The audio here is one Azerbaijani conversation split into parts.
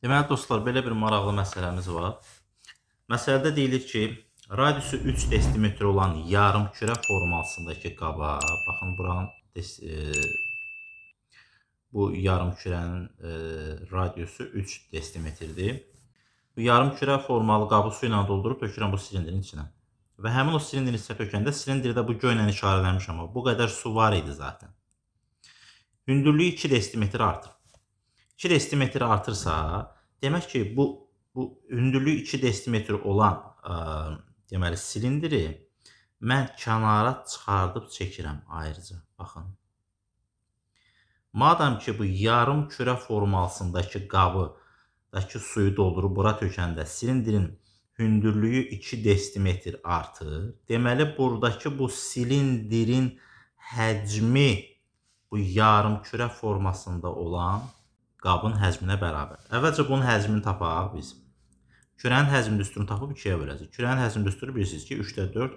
Deməli dostlar, belə bir maraqlı məsələmiz var. Məsələdə deyilir ki, radiusu 3 desimetr olan yarımkürə formasındakı qaba, baxın buranın bu yarımkürənin radiusu 3 desimetrdir. Bu yarımkürə formalı qabı su ilə doldurub tökürəm bu silindrin içinə. Və həmin o silindrin içinə tökəndə silindirdə bu göylə işarələnmişəm, amma bu qədər su var idi zaten. Hündürlüyü 2 desimetr artır. 2 desimetr artırsa, demək ki, bu hündürlüyü 2 desimetr olan deməli silindiri mən kənara çıxardıb çəkirəm ayrıca. Baxın. Madam ki, bu yarım kürə formasındakı qabıdakı suyu doldurub bura tökəndə silindirin hündürlüyü 2 desimetr artır. Deməli, buradakı bu silindirin həcmi bu yarım kürə formasında olan qabın həcminə bərabər. Əvvəlcə bunun həcmini tapaq biz. Kürənin həcmi düsturunu tapıb 2-yə böləcək. Kürənin həcmi düsturu bilirsiniz ki, 3/4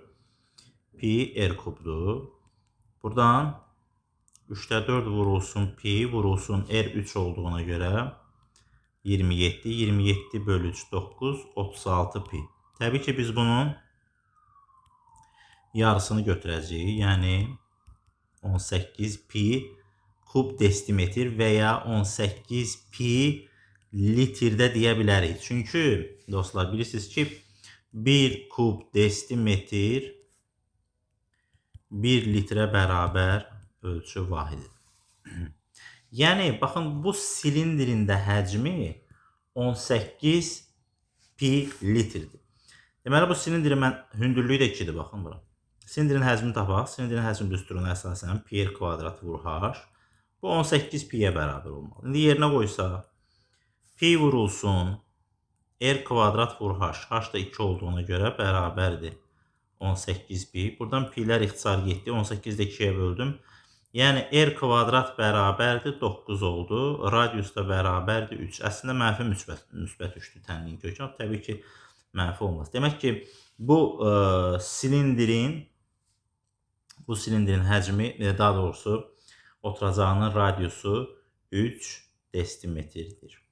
pi r kubdur. Buradan 3/4 vurulsun pi vurulsun r 3 olduğuna görə 27, 27 bölü 3, 9, 36 pi. Təbii ki, biz bunun yarısını götürəcəyik. Yəni 18 pi kub desimetr və ya 18 pi litrdə deyə bilərik. Çünki dostlar bilirsiniz ki 1 kub desimetr 1 litrə bərabər ölçü vahididir. Yəni baxın bu silindrin də həcmi 18 pi litrdir. Deməli bu silindrin mən hündürlüyü də 2-dir baxın bura. Silindrin həcmini tapaq. Silindrin həcmi düsturuna əsasən pi r kvadrat vur h. Bu 18 pi'yə bərabər olmalı. İndi yerinə qoysa pi vurulsun r kvadrat vur h. H da 2 olduğuna görə bərabərdir 18 pi. Buradan pi'lər ixtisar getdi. 18 də 2'yə böldüm. Yəni r kvadrat bərabərdir 9 oldu. Radius da bərabərdir 3. Əslində mənfi müsbət 3'dür tənliyin kökü. Təbii ki, mənfi olmaz. Demək ki, bu silindrin həcmi, daha doğrusu oturacağının radiusu 3 desimetrdir.